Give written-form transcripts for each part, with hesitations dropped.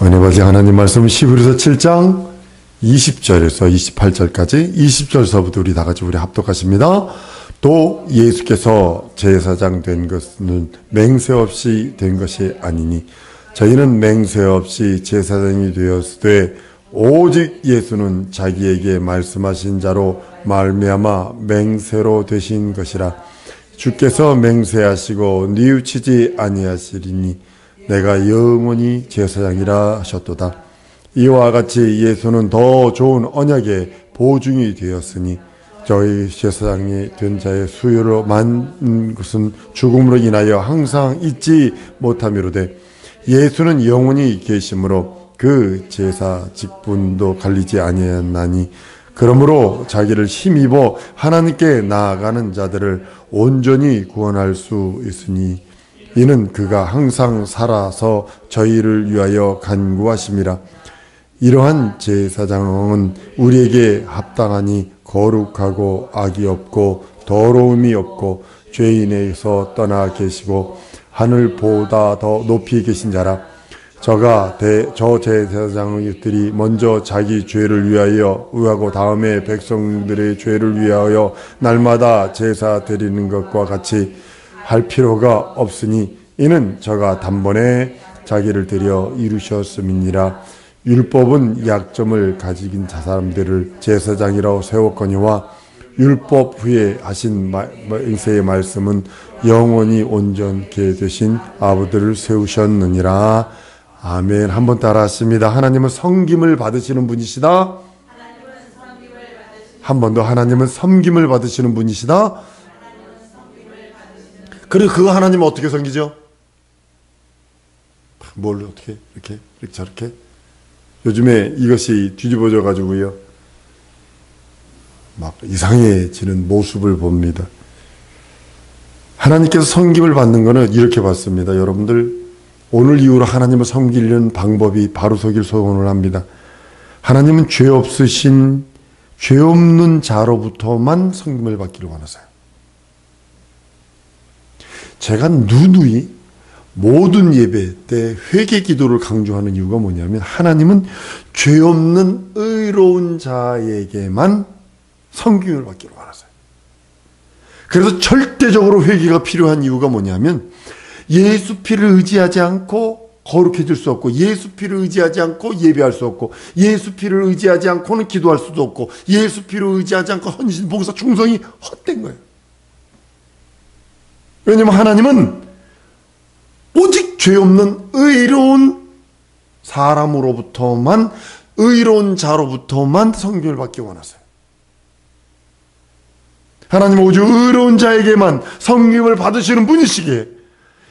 은혜 받으신 하나님 말씀 히브리서 7장 20절에서 28절까지 20절서부터 우리 다같이 우리 합독하십니다. 또 예수께서 제사장 된 것은 맹세 없이 된 것이 아니니 저희는 맹세 없이 제사장이 되었으되 오직 예수는 자기에게 말씀하신 자로 말미암아 맹세로 되신 것이라. 주께서 맹세하시고 뉘우치지 아니하시리니 내가 영원히 제사장이라 하셨도다. 이와 같이 예수는 더 좋은 언약의 보증이 되었으니 저희 제사장이 된 자의 수요로 만 것은 죽음으로 인하여 항상 잊지 못함이로되 예수는 영원히 계심으로 그 제사 직분도 갈리지 아니하나니 그러므로 자기를 힘입어 하나님께 나아가는 자들을 온전히 구원할 수 있으니 이는 그가 항상 살아서 저희를 위하여 간구하심이라. 이러한 제사장은 우리에게 합당하니 거룩하고 악이 없고 더러움이 없고 죄인에게서 떠나 계시고 하늘보다 더 높이 계신 자라. 저 제사장들이 먼저 자기 죄를 위하여 의하고 다음에 백성들의 죄를 위하여 날마다 제사 드리는 것과 같이 할 필요가 없으니 이는 저가 단번에 자기를 드려 이루셨음이니라. 율법은 약점을 가진 사람들을 제사장이라고 세웠거니와 율법 후에 하신 맹세의 말씀은 영원히 온전케 되신 아버지를 세우셨느니라. 아멘. 한번 따라 하십니다. 하나님은 섬김을 받으시는 분이시다. 한 번 더. 하나님은 섬김을 받으시는 분이시다. 그리고 그 하나님은 어떻게 섬기죠? 뭘 어떻게 이렇게 저렇게? 요즘에 이것이 뒤집어져 가지고요 막 이상해지는 모습을 봅니다. 하나님께서 섬김을 받는 것은 이렇게 받습니다. 여러분들 오늘 이후로 하나님을 섬기려는 방법이 바로 서길 소원을 합니다. 하나님은 죄 없으신 죄 없는 자로부터만 섬김을 받기를 원하세요. 제가 누누이 모든 예배 때 회개 기도를 강조하는 이유가 뭐냐면 하나님은 죄 없는 의로운 자에게만 섬김을 받기를 원하세요. 그래서 절대적으로 회개가 필요한 이유가 뭐냐면 예수 피를 의지하지 않고 거룩해질 수 없고 예수 피를 의지하지 않고 예배할 수 없고 예수 피를 의지하지 않고는 기도할 수도 없고 예수 피를 의지하지 않고 헌신, 봉사, 충성이 헛된 거예요. 왜냐하면 하나님은 오직 죄 없는 의로운 사람으로부터만 의로운 자로부터만 섬김을 받기 원하세요. 하나님은 오직 의로운 자에게만 섬김을 받으시는 분이시기에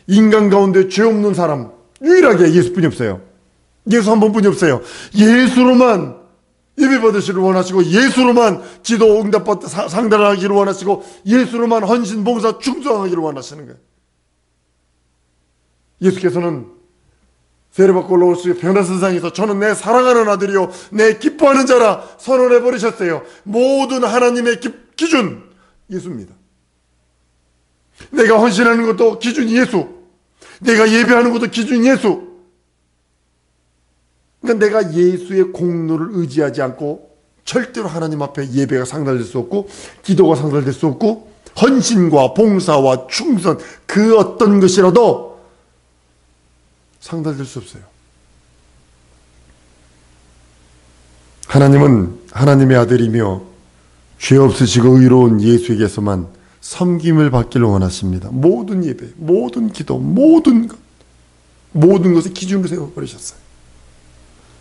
인간 가운데 죄 없는 사람 유일하게 예수뿐이 없어요. 예수 한 번뿐이 없어요. 예수로만 예배 받으시기를 원하시고 예수로만 기도 응답받아 상달하기를 원하시고 예수로만 헌신, 봉사, 충성하기를 원하시는 거예요. 예수께서는 세례받고 올라오시고 변화선상에서 저는 내 사랑하는 아들이요 내 기뻐하는 자라 선언해 버리셨어요. 모든 하나님의 기준 예수입니다. 내가 헌신하는 것도 기준 예수, 내가 예배하는 것도 기준 예수. 그러니까 내가 예수의 공로를 의지하지 않고 절대로 하나님 앞에 예배가 상달될 수 없고 기도가 상달될 수 없고 헌신과 봉사와 충성 그 어떤 것이라도 상달될 수 없어요. 하나님은 하나님의 아들이며 죄 없으시고 의로운 예수에게서만 섬김을 받기를 원하십니다. 모든 예배, 모든 기도, 모든 것을 기준으로 세워버리셨어요.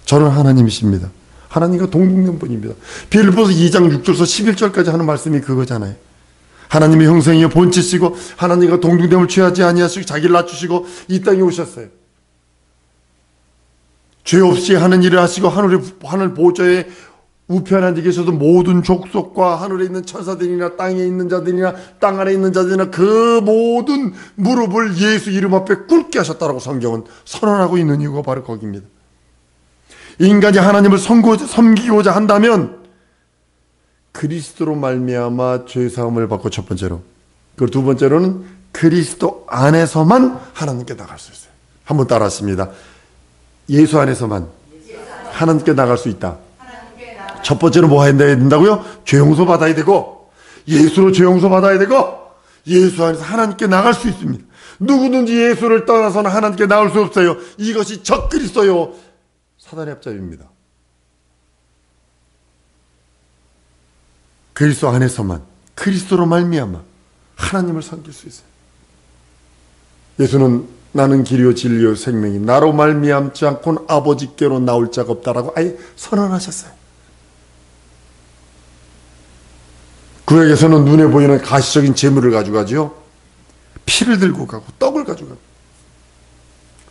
저는 하나님이십니다. 하나님과 동등된 분입니다. 빌립보서 2장 6절에서 11절까지 하는 말씀이 그거잖아요. 하나님의 형상이여 본체시고 하나님과 동등됨을 취하지 아니하시고 자기를 낮추시고 이 땅에 오셨어요. 죄 없이 하는 일을 하시고 하늘 보좌에 우편한 데 계셔도 모든 족속과 하늘에 있는 천사들이나 땅에 있는 자들이나 땅 아래 있는 자들이나 그 모든 무릎을 예수 이름 앞에 꿇게 하셨다라고 성경은 선언하고 있는 이유가 바로 거기입니다. 인간이 하나님을 섬기고자 한다면 그리스도로 말미암아 죄사함을 받고 첫 번째로, 그리고 두 번째로는 그리스도 안에서만 하나님께 나갈 수 있어요. 한번 따라하십니다. 예수 안에서만 하나님께 나갈 수 있다. 첫 번째로 뭐 해야 된다고요? 죄 용서 받아야 되고, 예수로 죄 용서 받아야 되고, 예수 안에서 하나님께 나갈 수 있습니다. 누구든지 예수를 떠나서는 하나님께 나올 수 없어요. 이것이 적그리스도요 사단의 합작입니다. 그리스도 안에서만, 그리스도로 말미암아 하나님을 섬길 수 있어요. 예수는 나는 길이요 진리요 생명이 나로 말미암지 않고는 아버지께로 나올 자가 없다라고 아예 선언하셨어요. 구약에서는 눈에 보이는 가시적인 재물을 가져가죠. 피를 들고 가고 떡을 가져가고.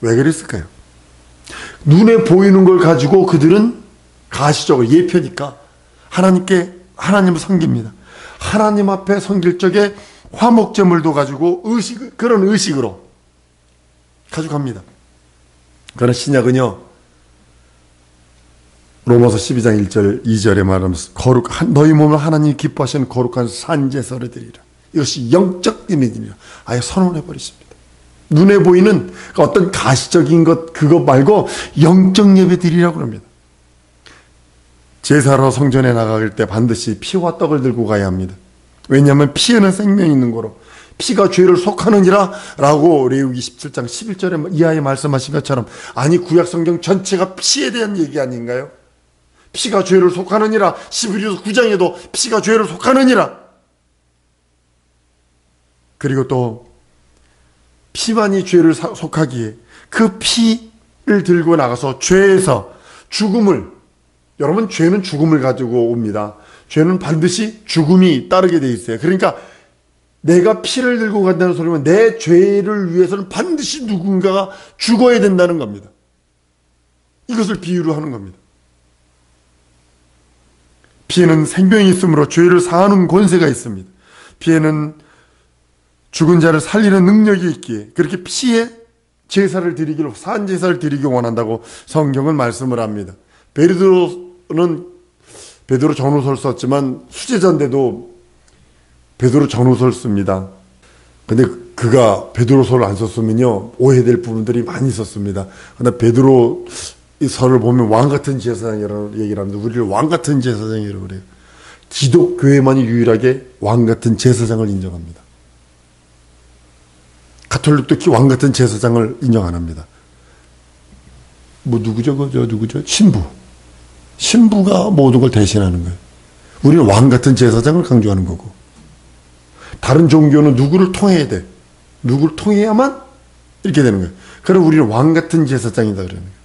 왜 그랬을까요? 눈에 보이는 걸 가지고 그들은 가시적으로 예표니까 하나님을 섬깁니다. 하나님 앞에 섬길 적에 화목제물도 가지고 그런 의식으로 가져갑니다. 그러나 신약은요, 로마서 12장 1절 2절에 말하면서 너희 몸을 하나님이 기뻐하시는 거룩한 산제사를 드리라. 이것이 영적 이미지니라. 아예 선언해 버리십니다. 눈에 보이는 어떤 가시적인 그것 말고 영적 예배 드리라고 합니다. 제사로 성전에 나갈 때 반드시 피와 떡을 들고 가야 합니다. 왜냐하면 피에는 생명이 있는 거로 피가 죄를 속하느니라 라고 레위기 17장 11절에 이하에 말씀하신 것처럼, 아니 구약 성경 전체가 피에 대한 얘기 아닌가요? 피가 죄를 속하느니라. 히브리서 9장에도 피가 죄를 속하느니라. 그리고 또 피만이 죄를 속하기에 그 피를 들고 나가서 죄에서 죽음을, 여러분 죄는 죽음을 가지고 옵니다. 죄는 반드시 죽음이 따르게 돼 있어요. 그러니까 내가 피를 들고 간다는 소리면 내 죄를 위해서는 반드시 누군가가 죽어야 된다는 겁니다. 이것을 비유로 하는 겁니다. 피에는 생명이 있으므로 죄를 사하는 권세가 있습니다. 피에는 죽은 자를 살리는 능력이 있기에 그렇게 피에 제사를 드리기로, 산 제사를 드리기 원한다고 성경은 말씀을 합니다. 베드로 전후서를 썼지만 수제자인데도 베드로 전후서를 씁니다. 근데 그가 베드로서를 안 썼으면요 오해될 부분들이 많이 있었습니다. 그러나 베드로 서를 보면 왕 같은 제사장이라는 얘기를 합니다. 우리를 왕 같은 제사장이라고 그래요. 기독교회만이 유일하게 왕 같은 제사장을 인정합니다. 가톨릭도 왕 같은 제사장을 인정 안 합니다. 누구죠? 신부가 모든 걸 대신하는 거예요. 우리는 왕 같은 제사장을 강조하는 거고, 다른 종교는 누구를 통해야 돼. 누구를 통해야만 이렇게 되는 거예요. 그럼 우리는 왕 같은 제사장이다 그러는 거예요.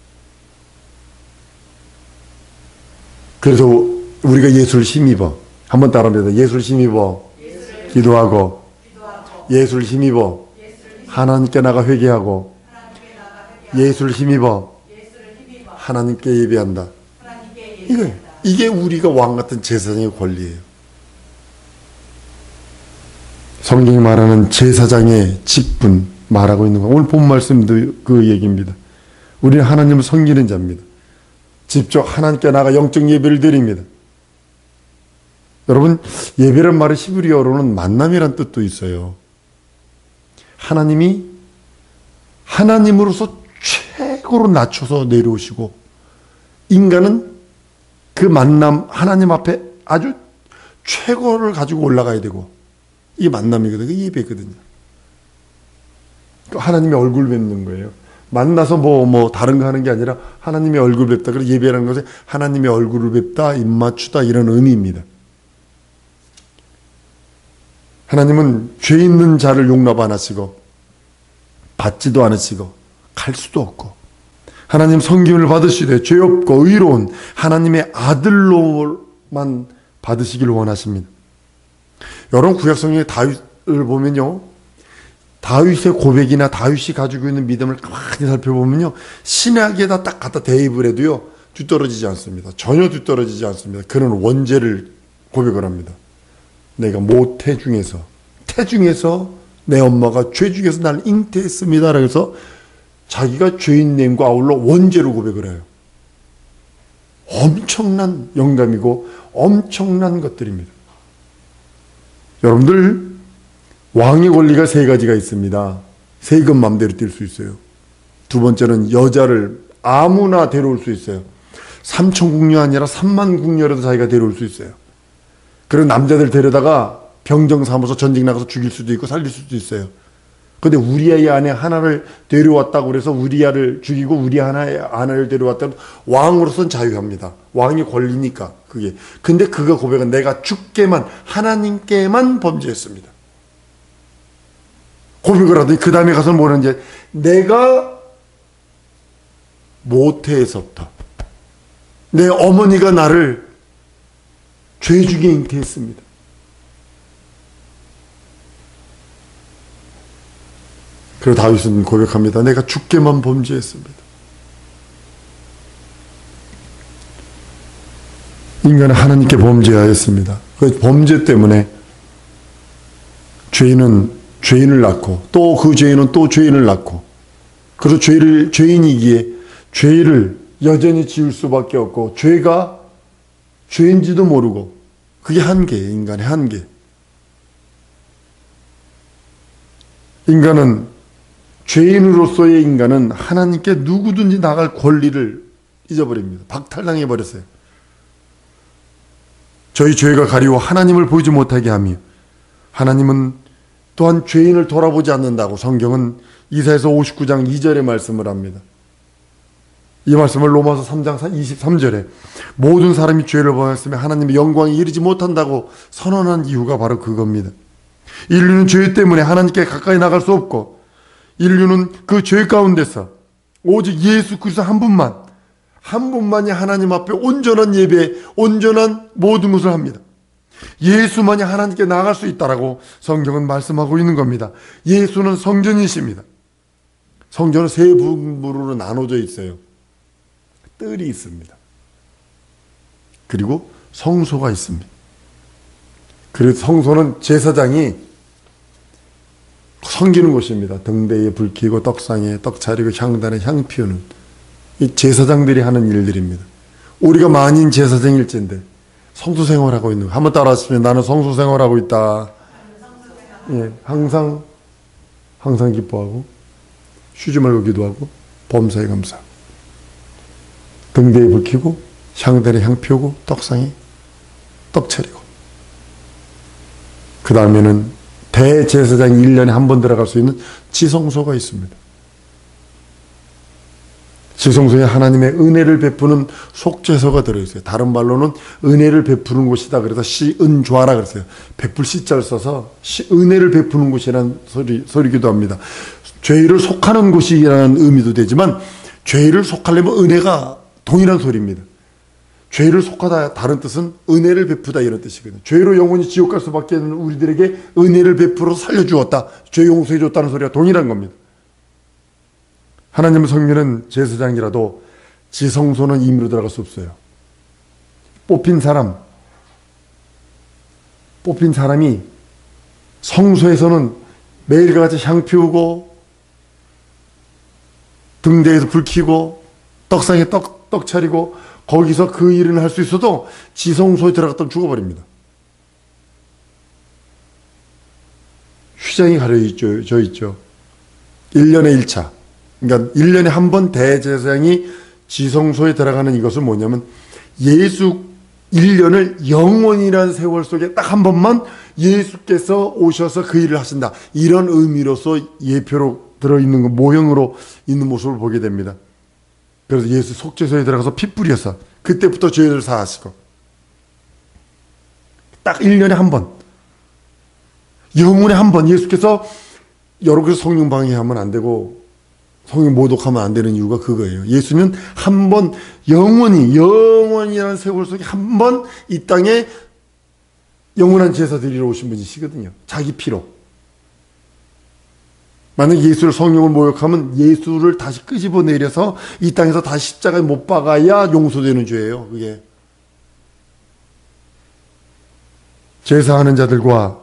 그래서 우리가 예수를 힘입어. 한번 따라합니다. 예수를 힘입어. 기도하고. 예수를 힘입어. 하나님께 나가 회개하고. 예수를 힘입어. 하나님께 예배한다. 이게 우리가 왕 같은 제사장의 권리예요. 성경이 말하는 제사장의 직분 말하고 있는 거. 오늘 본 말씀도 그 얘기입니다. 우리는 하나님을 섬기는 자입니다. 직접 하나님께 나가 영적 예배를 드립니다. 여러분, 예배란 말은 히브리어로는 만남이란 뜻도 있어요. 하나님이 하나님으로서 최고로 낮춰서 내려오시고, 인간은 그 만남, 하나님 앞에 아주 최고를 가지고 올라가야 되고, 이게 만남이거든요. 이게 예배거든요. 하나님의 얼굴 뵙는 거예요. 만나서 다른 거 하는 게 아니라 하나님의 얼굴 뵙다. 그래서 예배라는 것은 하나님의 얼굴을 뵙다, 입맞추다 이런 의미입니다. 하나님은 죄 있는 자를 용납 안 하시고 받지도 않으시고 갈 수도 없고, 하나님 섬김을 받으시되 죄 없고 의로운 하나님의 아들로만 받으시기를 원하십니다. 여러분, 구약성경의 다윗을 보면요, 다윗의 고백이나 다윗이 가지고 있는 믿음을 가만히 살펴보면요, 신약에다 딱 갖다 대입을 해도요 뒤떨어지지 않습니다. 전혀 뒤떨어지지 않습니다. 그는 원죄를 고백을 합니다. 내가 태중에서 내 엄마가 죄 중에서 나를 잉태했습니다. 그래서 자기가 죄인됨과 아울러 원죄로 고백을 해요. 엄청난 영감이고 엄청난 것들입니다. 여러분들, 왕의 권리가 세 가지가 있습니다. 세금 맘대로 뛸 수 있어요. 두 번째는 여자를 아무나 데려올 수 있어요. 3천 궁녀 아니라 3만 궁녀라도 자기가 데려올 수 있어요. 그런 남자들 데려다가 병정 삼아서 전쟁 나가서 죽일 수도 있고 살릴 수도 있어요. 근데 우리아의 아내 하나를 데려왔다고 그래서 우리아를 죽이고 우리아의 아내를 데려왔다고 왕으로서는 자유합니다. 왕의 권리니까 그게. 근데 그가 고백은 내가 주께만 하나님께만 범죄했습니다. 고백을 하더니 그 다음에 가서 뭐라는지 내가 모태에서부터 내 어머니가 나를 죄 중에 잉태했습니다. 그리고 다윗은 고백합니다. 내가 주께만 범죄했습니다. 인간은 하나님께 범죄하였습니다. 그 범죄 때문에 죄인을 낳고 또 그 죄인은 또 죄인을 낳고 그래서 죄인이기에 죄를 여전히 지을 수밖에 없고 죄가 죄인지도 모르고 그게 한계예요. 인간의 한계. 죄인으로서의 인간은 하나님께 누구든지 나갈 권리를 잊어버립니다. 박탈당해버렸어요. 저희 죄가 가리워 하나님을 보지 못하게 하며 하나님은 또한 죄인을 돌아보지 않는다고 성경은 이사야서 59장 2절에 말씀을 합니다. 이 말씀을 로마서 3장 23절에 모든 사람이 죄를 범했으며 하나님의 영광에 이르지 못한다고 선언한 이유가 바로 그겁니다. 인류는 죄 때문에 하나님께 가까이 나갈 수 없고 인류는 그 죄 가운데서 오직 예수 그리스도 한 분만이 하나님 앞에 온전한 예배, 온전한 모든 것을 합니다. 예수만이 하나님께 나아갈 수 있다라고 성경은 말씀하고 있는 겁니다. 예수는 성전이십니다. 성전은 세 부분으로 나눠져 있어요. 뜰이 있습니다. 그리고 성소가 있습니다. 그래서 성소는 제사장이 섬기는 곳입니다. 등대에 불 켜고 떡상에 떡 차리고 향단에 향 피우는 이 제사장들이 하는 일들입니다. 우리가 만인 제사장일진데 성소 생활하고 있는 거 한번 따라하시면 나는 성소 생활하고 있다. 예, 항상 기뻐하고 쉬지 말고 기도하고 범사에 감사. 등대에 불 켜고 향단에 향 피우고 떡상에 떡 차리고 그 다음에는 대제사장이 1년에 한 번 들어갈 수 있는 지성소가 있습니다. 지성소에 하나님의 은혜를 베푸는 속죄소가 들어있어요. 다른 말로는 은혜를 베푸는 곳이다. 그래서 시은좌라 그랬어요. 베풀 시자를 써서 은혜를 베푸는 곳이라는 소리기도 합니다. 죄를 속하는 곳이라는 의미도 되지만 죄를 속하려면 은혜가 동일한 소리입니다. 죄를 속하다 다른 뜻은 은혜를 베푸다 이런 뜻이거든요. 죄로 영원히 지옥 갈 수밖에 없는 우리들에게 은혜를 베풀어 살려주었다. 죄 용서해 줬다는 소리가 동일한 겁니다. 하나님의 성전은 제사장이라도 지성소는 임의로 들어갈 수 없어요. 뽑힌 사람이 성소에서는 매일과 같이 향 피우고 등대에서 불 켜고 떡상에 떡 차리고 거기서 그 일을 할 수 있어도 지성소에 들어갔다면 죽어버립니다. 휘장이 가려져 있죠. 1년에 1차. 그러니까 1년에 한 번 대제사장이 지성소에 들어가는 이것은 뭐냐면 예수 1년을 영원이라는 세월 속에 딱 한 번만 예수께서 오셔서 그 일을 하신다. 이런 의미로서 예표로 들어있는 거, 모형으로 있는 모습을 보게 됩니다. 그래서 예수 속죄소에 들어가서 피 뿌려서 그때부터 죄를 사하시고 딱 1년에 한 번 영혼에 한 번 예수께서 여러 개 성령 방해하면 안 되고 성령 모독하면 안 되는 이유가 그거예요. 예수는 한 번 영원이라는 세월 속에 한 번 이 땅에 영원한 제사 드리러 오신 분이시거든요. 자기 피로. 만약 예수를 성령을 모욕하면 예수를 다시 끄집어내려서 이 땅에서 다시 십자가에 못 박아야 용서되는 죄예요. 그게. 제사하는 자들과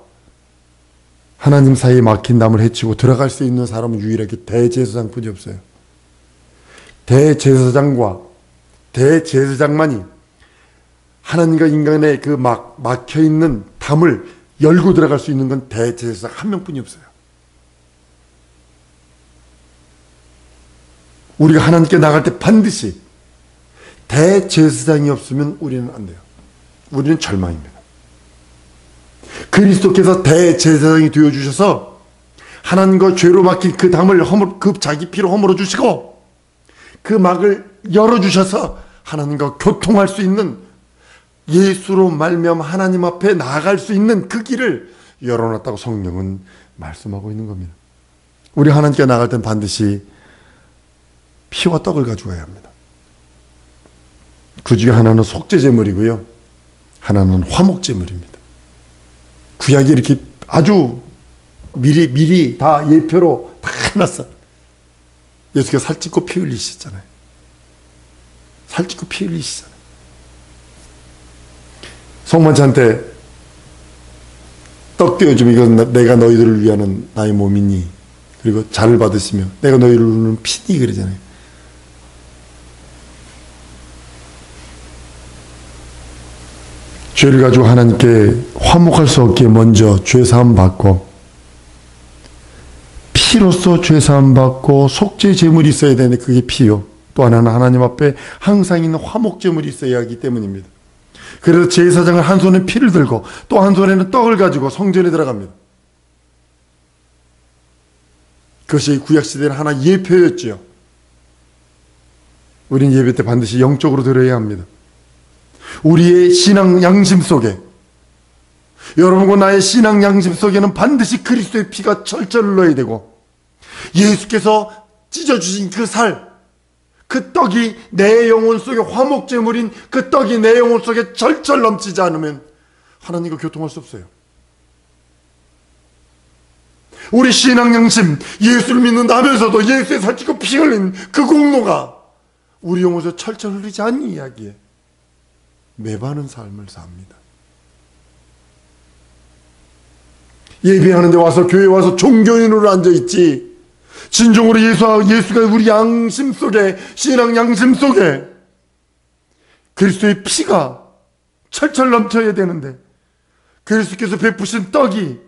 하나님 사이에 막힌 담을 헤치고 들어갈 수 있는 사람은 유일하게 대제사장뿐이 없어요. 대제사장만이 하나님과 인간의 그 막혀있는 담을 열고 들어갈 수 있는 건 대제사장 한 명뿐이 없어요. 우리가 하나님께 나갈 때 반드시 대제사장이 없으면 우리는 안 돼요. 우리는 절망입니다. 그리스도께서 대제사장이 되어주셔서 하나님과 죄로 막힌 그 담을 그 자기 피로 허물어 주시고 그 막을 열어주셔서 하나님과 교통할 수 있는, 예수로 말미암아 하나님 앞에 나아갈 수 있는 그 길을 열어놨다고 성경은 말씀하고 있는 겁니다. 우리 하나님께 나갈 땐 반드시 피와 떡을 가져가야 합니다. 그 중에 하나는 속죄제물이고요, 하나는 화목제물입니다. 구약이 이렇게 아주 미리 다 예표로 다 해놨어. 예수께서 살찌고 피 흘리시잖아요. 살찌고 피 흘리시잖아요. 성만찬 때 떡 떼어주면 이건 내가 너희들을 위하는 나의 몸이니, 그리고 잔을 받으시며 내가 너희를 누르는 피니, 그러잖아요. 죄를 가지고 하나님께 화목할 수 없기에 먼저 죄사함 받고, 피로써 죄사함 받고 속죄 제물이 있어야 되는데 그게 피요. 또 하나는 하나님 앞에 항상 있는 화목 제물이 있어야 하기 때문입니다. 그래서 제사장은 한 손에 피를 들고 또 한 손에는 떡을 가지고 성전에 들어갑니다. 그것이 구약시대는 하나 예표였죠. 우리는 예배 때 반드시 영적으로 들어야 합니다. 우리의 신앙 양심 속에, 여러분과 나의 신앙 양심 속에는 반드시 그리스도의 피가 철철 흘러야 되고, 예수께서 찢어주신 그 살, 그 떡이 내 영혼 속에 화목제물인 그 떡이 내 영혼 속에 절절 넘치지 않으면 하나님과 교통할 수 없어요. 우리 신앙 양심, 예수를 믿는다면서도 예수의 살찌고 피 흘린 그 공로가 우리 영혼 속에 철철 흘리지 않는 이야기에 매바는 삶을 삽니다. 예배하는 데 와서, 교회 와서 종교인으로 앉아있지, 진정으로 예수가 우리 양심 속에, 신앙 양심 속에 그리스도의 피가 철철 넘쳐야 되는데, 그리스도께서 베푸신 떡이,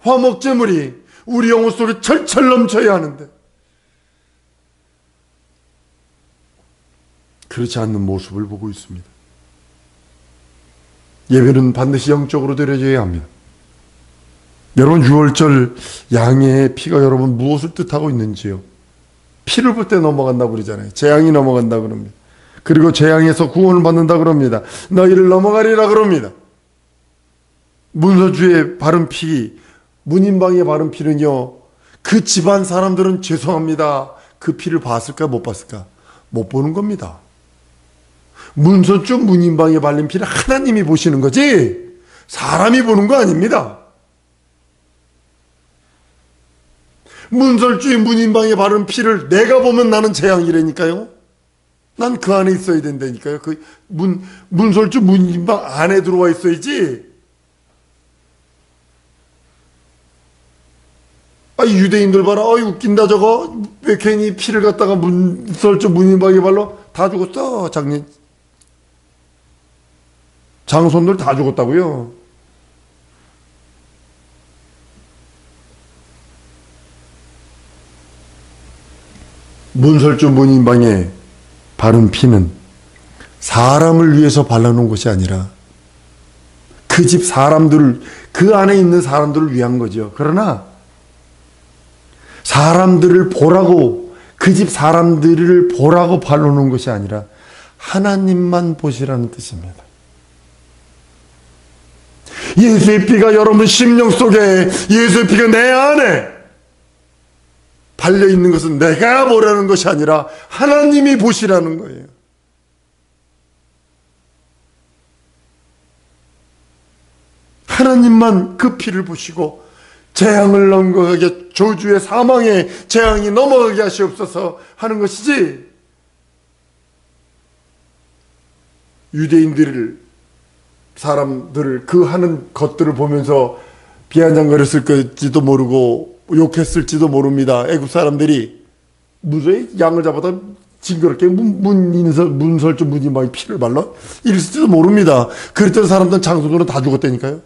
화목제물이 우리 영혼 속에 철철 넘쳐야 하는데 그렇지 않는 모습을 보고 있습니다. 예배는 반드시 영적으로 드려져야 합니다. 여러분, 6월절 양의 피가 여러분 무엇을 뜻하고 있는지요? 피를 볼 때 넘어간다고 그러잖아요. 재앙이 넘어간다 그럽니다. 그리고 재앙에서 구원을 받는다 그럽니다. 너희를 넘어가리라 그럽니다. 문서주에 바른 피, 문인방에 바른 피는요, 그 집안 사람들은 죄송합니다, 그 피를 봤을까 못 봤을까? 못 보는 겁니다. 문서주 문인방에 바른 피를 하나님이 보시는 거지 사람이 보는 거 아닙니다. 문설주의 문인방에 바른 피를 내가 보면 나는 재앙이라니까요. 난 그 안에 있어야 된다니까요. 그 문설주 문인방 안에 들어와 있어야지. 유대인들 봐라, 웃긴다 저거. 왜 괜히 피를 갖다가 문설주 문인방에 발로 다 죽었어. 장손들 다 죽었다고요. 문설주 문인방에 바른 피는 사람을 위해서 발라놓은 것이 아니라 그 집 사람들을, 그 안에 있는 사람들을 위한 거죠. 그러나 사람들을 보라고, 그 집 사람들을 보라고 발라놓은 것이 아니라 하나님만 보시라는 뜻입니다. 예수의 피가 여러분 심령 속에, 예수의 피가 내 안에 달려있는 것은 내가 보라는 것이 아니라 하나님이 보시라는 거예요. 하나님만 그 피를 보시고 재앙을 넘어가게, 저주의 사망의 재앙이 넘어가게 하시옵소서 하는 것이지, 사람들을 그 하는 것들을 보면서 비아냥거렸을지도 모르고 욕했을지도 모릅니다. 애굽 사람들이 무쇠 양을 잡아다 징그럽게 문설주 문인방에 피를 발라 이랬을지도 모릅니다. 그랬던 사람들은 장소들은 다 죽었다니까요.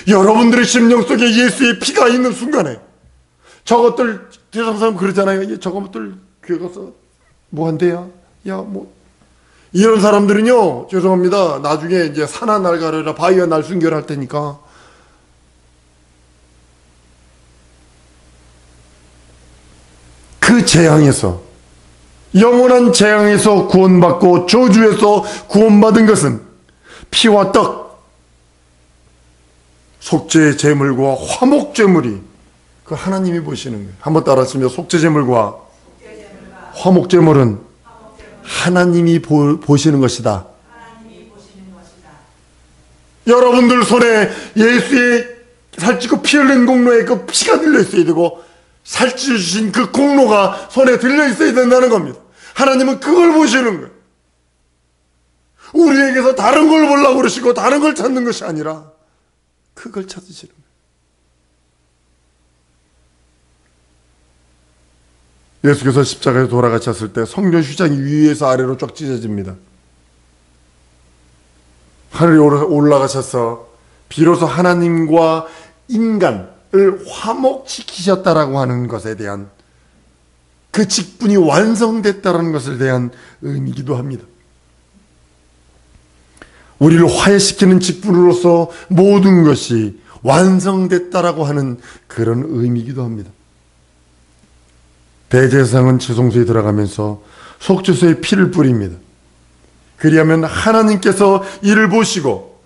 여러분들의 심령 속에 예수의 피가 있는 순간에 저것들 세상 사람 그러잖아요. 저것들 교회 가서 뭐 한대야? 야, 뭐 이런 사람들은요, 죄송합니다. 나중에 이제 산하 날 가려라, 바위와 날 순결할 테니까. 그 재앙에서, 영원한 재앙에서 구원받고 저주에서 구원받은 것은 피와 떡, 속죄 제물과 화목 제물이 그 하나님이 보시는 거예요. 한번 따라하시면 속죄 제물과 화목 제물은 하나님이 보시는 것이다. 여러분들 손에 예수의 살찌고 피 흘린 공로에 그 피가 들려 있어야 되고 살찌주신 그 공로가 손에 들려 있어야 된다는 겁니다. 하나님은 그걸 보시는 거예요. 우리에게서 다른 걸 보려고 그러시고 다른 걸 찾는 것이 아니라 그걸 찾으시는 거예요. 예수께서 십자가에 돌아가셨을 때 성전 휘장이 위에서 아래로 쫙 찢어집니다. 하늘에 올라가셔서 비로소 하나님과 인간을 화목시키셨다라고 하는 것에 대한 그 직분이 완성됐다는 것에 대한 의미이기도 합니다. 우리를 화해시키는 직분으로서 모든 것이 완성됐다라고 하는 그런 의미이기도 합니다. 대제사장은 지성소에 들어가면서 속죄소에 피를 뿌립니다. 그리하면 하나님께서 이를 보시고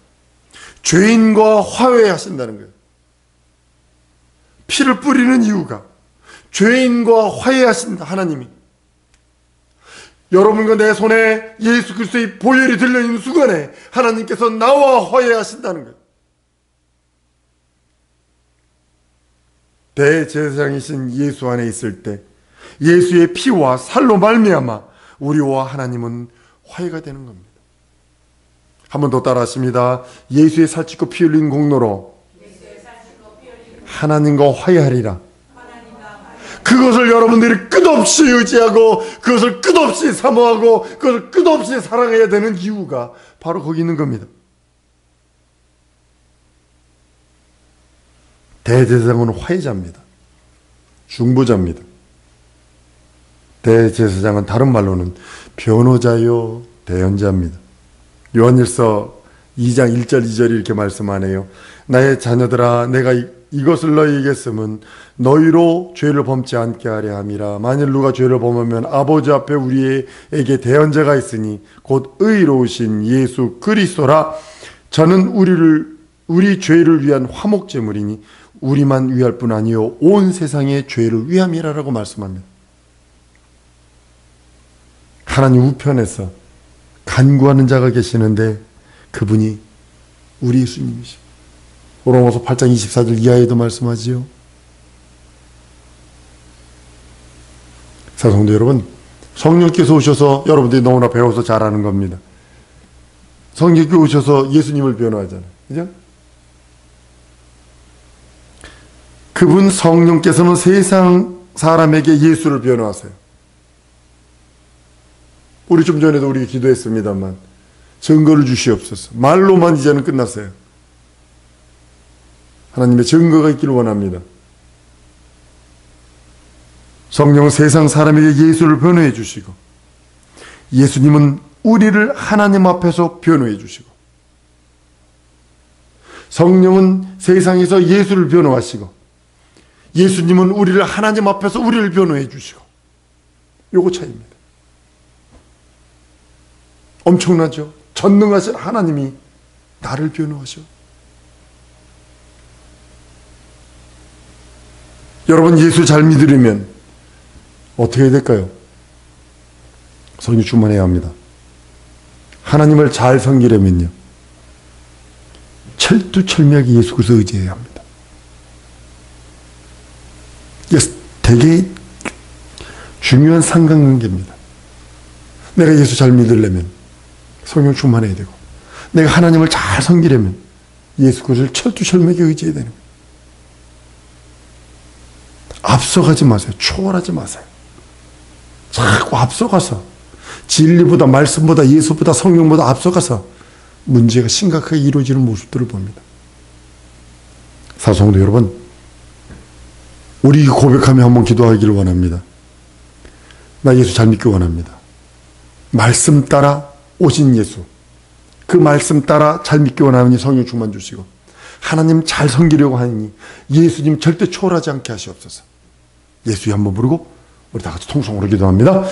죄인과 화해하신다는 거예요. 피를 뿌리는 이유가 죄인과 화해하신다. 하나님이 여러분과 내 손에 예수 그리스도의 보혈이 들려있는 순간에 하나님께서 나와 화해하신다는 거예요. 대제사장이신 예수 안에 있을 때 예수의 피와 살로 말미암아 우리와 하나님은 화해가 되는 겁니다. 한 번 더 따라하십니다. 예수의 살찌고 피 흘린 공로로 하나님과 화해하리라. 그것을 여러분들이 끝없이 의지하고 그것을 끝없이 사모하고 그것을 끝없이 사랑해야 되는 이유가 바로 거기 있는 겁니다. 대제사장은 화해자입니다. 중보자입니다. 대제사장은 다른 말로는 변호자요 대언자입니다. 요한일서 2장 1절 2절이 이렇게 말씀하네요. 나의 자녀들아 내가 이것을 너희에게 쓰면 너희로 죄를 범치 않게 하려 함이라. 만일 누가 죄를 범하면 아버지 앞에 우리에게 대언자가 있으니 곧 의로우신 예수 그리스도라. 저는 우리 죄를 위한 화목제물이니 우리만 위할 뿐 아니요 온 세상의 죄를 위함이라라고 말씀합니다. 하나님 우편에서 간구하는 자가 계시는데 그분이 우리 예수님이시죠. 로마서 8장 24절 이하에도 말씀하지요. 사성도 여러분, 성령께서 오셔서 여러분들이 너무나 배워서 잘하는 겁니다. 성령께서 오셔서 예수님을 변호하잖아요. 그죠? 그분 성령께서는 세상 사람에게 예수를 변호하세요. 우리 좀 전에도 우리 기도했습니다만 증거를 주시옵소서. 말로만 이제는 끝났어요. 하나님의 증거가 있기를 원합니다. 성령은 세상 사람에게 예수를 변호해 주시고 예수님은 우리를 하나님 앞에서 변호해 주시고 성령은 세상에서 예수를 변호하시고 예수님은 우리를 하나님 앞에서 우리를 변호해 주시고 요거 차이입니다. 엄청나죠? 전능하신 하나님이 나를 변호하셔. 여러분 예수 잘 믿으려면 어떻게 해야 될까요? 성령 충만해야 합니다. 하나님을 잘 섬기려면요 철두철미하게 예수 그리스도 의지해야 합니다. 이게 되게 중요한 상관관계입니다. 내가 예수 잘 믿으려면 성령 충만해야 되고 내가 하나님을 잘 섬기려면 예수 그리스도를 철두철미하게 의지해야 되는 거예요. 앞서가지 마세요. 초월하지 마세요. 자꾸 앞서가서 진리보다 말씀보다 예수보다 성령보다 앞서가서 문제가 심각하게 이루어지는 모습들을 봅니다. 사성도 여러분, 우리 고백하며 한번 기도하기를 원합니다. 나 예수 잘 믿기 원합니다. 말씀 따라 오신 예수, 그 말씀 따라 잘 믿기 원하니 성령 충만 주시고, 하나님 잘 섬기려고 하니 예수님 절대 초월하지 않게 하시옵소서. 예수의 한번 부르고 우리 다 같이 통성으로 기도합니다.